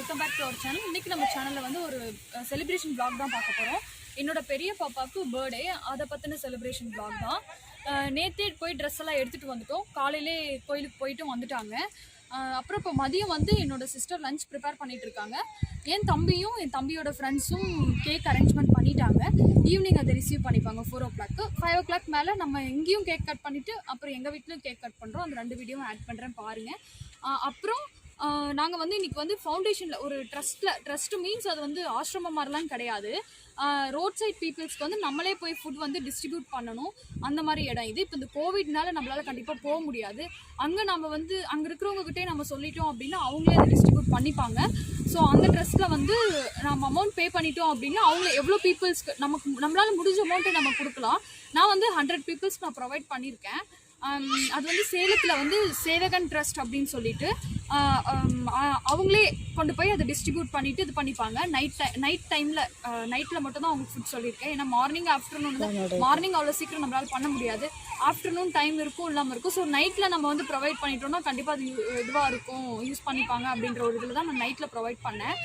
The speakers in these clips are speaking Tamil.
Welcome back to our channel. இன்றைக்கி நம்ம சேனலில் வந்து ஒரு செலிப்ரேஷன் vlog தான் பார்க்க போகிறோம். என்னோட பெரிய பாப்பாவுக்கு பர்த்டே, அதை பற்றின செலிப்ரேஷன் vlog தான். நேற்றே போய் ட்ரெஸ் எல்லாம் எடுத்துகிட்டு வந்துட்டோம். காலையிலே கோயிலுக்கு போயிட்டும் வந்துட்டாங்க. அப்புறம் இப்போ மதியம் வந்து என்னோடய சிஸ்டர் லஞ்ச் ப்ரிப்பேர் பண்ணிகிட்டு இருக்காங்க. என் தம்பியோட ஃப்ரெண்ட்ஸும் கேக் அரேஞ்ச்மெண்ட் பண்ணிட்டாங்க. ஈவினிங் அதை ரிசீவ் பண்ணிப்பாங்க 4 o'clock. 5 o'clock மேலே நம்ம எங்கேயும் கேக் கட் பண்ணிவிட்டு அப்புறம் எங்கள் வீட்டிலும் கேக் கட் பண்ணுறோம். அந்த 2 வீடியோவும் ஆட் பண்ணுறேன் பாருங்கள். அப்புறம் நாங்கள் வந்து இன்றைக்கி வந்து ஃபவுண்டேஷனில் ஒரு ட்ரஸ்ட்டு மீன்ஸ் அது வந்து ஆசிரமம் மாதிரிலாம் கிடையாது. ரோட் சைட் பீப்புள்ஸ்க்கு வந்து நம்மளே போய் ஃபுட் வந்து டிஸ்ட்ரிபியூட் பண்ணணும், அந்த மாதிரி இடம் இது. இப்போ இந்த கோவிட்னால நம்மளால் கண்டிப்பாக போக முடியாது. அங்கே நம்ம வந்து அங்கே இருக்கிறவங்ககிட்டே நம்ம சொல்லிட்டோம் அப்படின்னா அவங்களே அதை டிஸ்ட்ரிபியூட் பண்ணிப்பாங்க. ஸோ அந்த ட்ரஸ்ட்டில் வந்து நம்ம அமௌண்ட் பே பண்ணிட்டோம் அப்படின்னா அவங்க எவ்வளோ பீப்புள்ஸ்க்கு நம்மளால் முடிஞ்ச அமௌண்ட்டை நம்ம கொடுக்கலாம். நான் வந்து 100 பீப்புள்ஸ்க்கு நான் ப்ரொவைட் பண்ணியிருக்கேன். அது வந்து சேலத்தில் வந்து சேவகன் ட்ரஸ்ட் அப்படின்னு சொல்லிட்டு அவங்களே கொண்டு போய் அதை டிஸ்ட்ரிபியூட் பண்ணிவிட்டு இது பண்ணிப்பாங்க. நைட்டில் மட்டும்தான் அவங்க ஃபுட் சொல்லியிருக்கேன். ஏன்னா ஆஃப்டர்நூன் தான். மார்னிங் அவ்வளோ சீக்கிரம் நம்மளால் பண்ண முடியாது. ஆஃப்டர்நூன் டைம் இருக்கும், இல்லாமல் இருக்கும். ஸோ நைட்டில் நம்ம வந்து ப்ரொவைட் பண்ணிட்டோம்னா கண்டிப்பாக அது இதுவாக இருக்கும், யூஸ் பண்ணிப்பாங்க அப்படின்ற ஒரு இதில் தான் நான் நைட்டில் ப்ரொவைட் பண்ணேன்.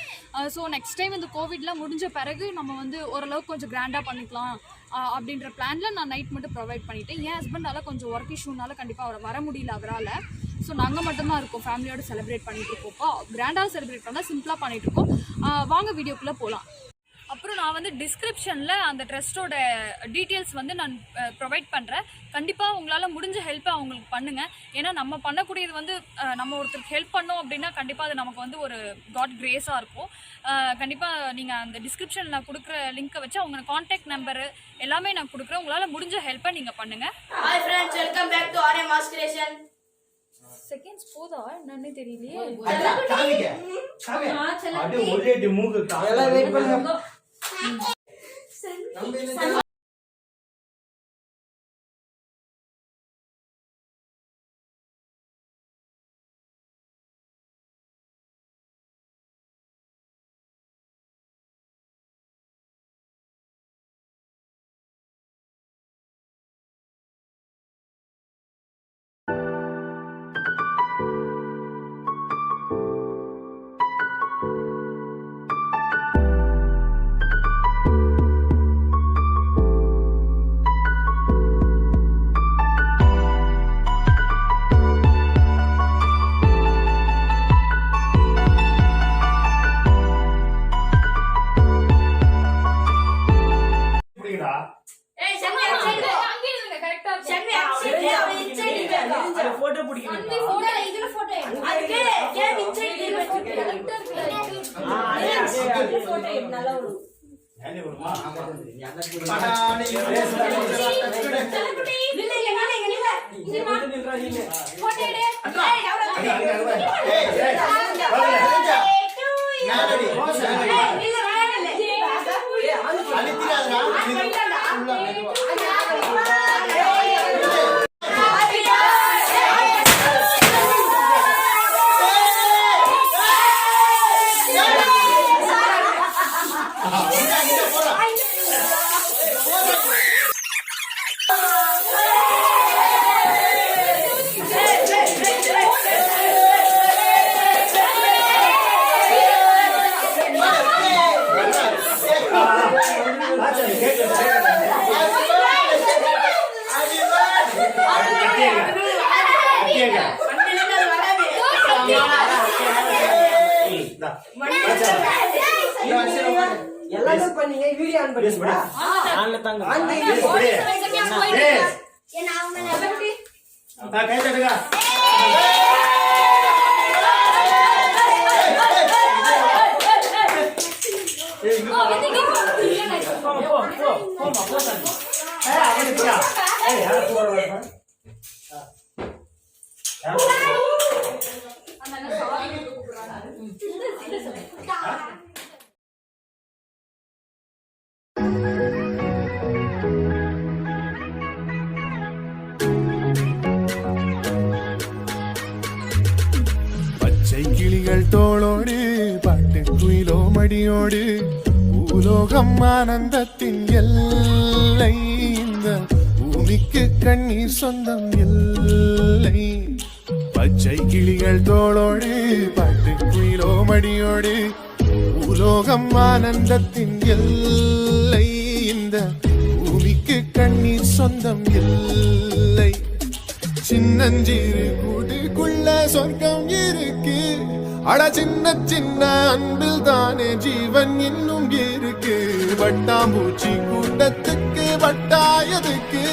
ஸோ நெக்ஸ்ட் டைம் இந்த கோவிட்லாம் முடிஞ்ச பிறகு நம்ம வந்து ஓரளவுக்கு கொஞ்சம் கிராண்டாக பண்ணிக்கலாம் அப்படின்ற பிளானில் நான் நைட் மட்டும் ப்ரொவைட் பண்ணிவிட்டேன். என் ஹஸ்பண்டால் கொஞ்சம் ஒர்க் இஷ்யூனால கண்டிப்பாக அவரை வர முடியல அவரால். ஸோ நாங்கள் மட்டும்தான் இருக்கோம், ஃபேமிலியோடு செலிப்ரேட் பண்ணிகிட்டு இருக்கோம். கிராண்டாக செலிப்ரேட் பண்ணால் சிம்பிளாக பண்ணிகிட்டு இருக்கோம். வாங்க வீடியோக்குள்ளே போகலாம். அப்புறம் நான் வந்து டிஸ்கிரிப்ஷனில் அந்த ட்ரஸ்ட்டோட டீட்டெயில்ஸ் வந்து நான் ப்ரொவைட் பண்ணுறேன். கண்டிப்பாக உங்களால் முடிஞ்ச ஹெல்ப்பை அவங்களுக்கு பண்ணுங்கள். ஏன்னா நம்ம பண்ணக்கூடியது வந்து நம்ம ஒருத்தருக்கு ஹெல்ப் பண்ணோம் அப்படின்னா கண்டிப்பாக அது நமக்கு வந்து ஒரு காட் கிரேஸாக இருக்கும். கண்டிப்பாக நீங்கள் அந்த டிஸ்கிரிப்ஷனில் நான் கொடுக்குற லிங்க்கை வச்சு அவங்க கான்டாக்ட் நம்பரு எல்லாமே நான் கொடுக்குறேன். உங்களால் முடிஞ்ச ஹெல்ப்பை நீங்கள் பண்ணுங்கள். Hi friends, welcome back to RM mass creation. Seconds போதா என்னன்னு தெரியலையே. போட்டோ பிடிக்கணும். இதுல போட்டோ எடுங்க. அதுக்கு கேம் இன்சைட் இதுல போட்டோ எடுங்க. போட்டோ எடுங்க நல்லா வரும். ஏனே வருமா? படானே செலிபிரிட்டி இல்ல இல்ல நானே இங்க நில்ல. இங்க நில்றா நீ. போட்டோ எடு. ஏய் எவ்வளவு? ஏய் நானடி. இல்ல வேணாம் இல்ல. அழுத்திராதடா. எல்லாமே பண்ணீங்க. வீடியோ ஆன் பண்ணீங்களா? ஆன்ல தாங்க. ஆன் ஏய் என்ன அவங்க செலிபிரிட்டி கை தட்டுங்க. பச்சை கிளிகள் தோளோடு பாட்டு குயிலோ மடியோடு பூலோகம் ஆனந்தத்தின் எல்லை. இந்த பூமிக்கு கண்ணீர் சொந்தம் இல்லை. பச்சை கிளிகள் தோளோடு பாட்டு குயிலோ மடியோடு பூலோகம் ஆனந்தத்தின் எல்லை இந்த பூமிக்கு கண்ணீர் சொந்தம் இல்லை சின்னஞ்சிறு கூட்டுக்குள்ள சொர்க்கம் இருக்கு அட சின்ன சின்ன அன்பில் தானே ஜீவன் இன்னும் இருக்கு வட்டாம்பூச்சி கூட்டத்துக்கு வட்டாயதுக்கு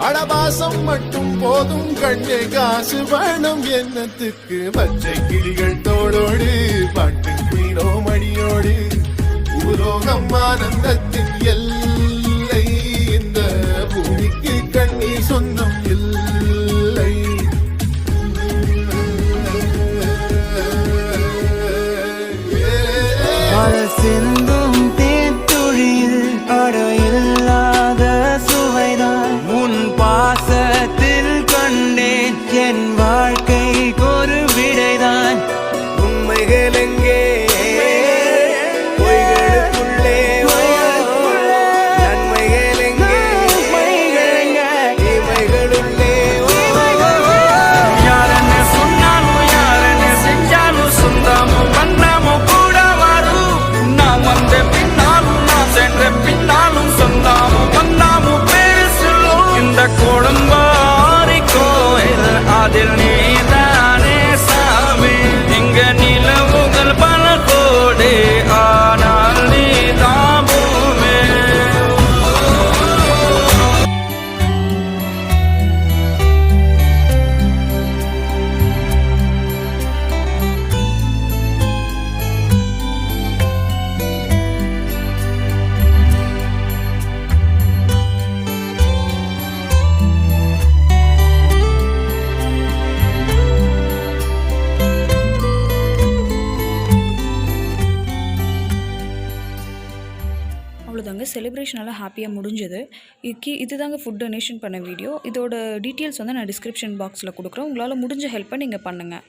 அடபாசம் மட்டும் போதும் கண்ணே காசு வேணும் என்னத்துக்கு பச்சை கிளிகள் தோளோடு பாட்டு குயிலோ மடியோடு பூலோகம் ஆனந்தத்தின் எல்லை இந்த பூமிக்கு கண்ணீர் சொந்தம் இல்லை சிந்தும் தேத்துழியில் அடையில்லாத சுவைதான் உன் பாசத்தில் கண்டேன் என் வாழ்க்கை ஒரு விடைதான் உண்மைகள் எங்கே பொய்களுக்குள்ளே நன்மைகள் எங்கே இவைகளுள்ளே யாரென்ன சொன்னாலும் யாரென்ன செஞ்சாலும் சொந்தமும் வண்ணமும் கூட வரும் நான் வந்த பின்னாலும் நான் சென்ற பின்னாலும் சொந்தமும் வண்ணமும் பேரு சொல்லும் இந்த கொடும்பாரி கோயில் அதில் நீதானே சாமி இங்க நிலவுகள் பல கோடி ஆனால் நீதான் பூமி அவ்வளோதாங்க செலிப்ரேஷனெல்லாம் ஹாப்பியாக முடிஞ்சது. இதுதாங்க ஃபுட் டொனேஷன் பண்ண வீடியோ. இதோட டீட்டெயில்ஸ் வந்து நான் டிஸ்கிரிப்ஷன் பாக்ஸில் கொடுக்குறேன். உங்களால் முடிஞ்ச ஹெல்ப்பை நீங்கள் பண்ணுங்கள்.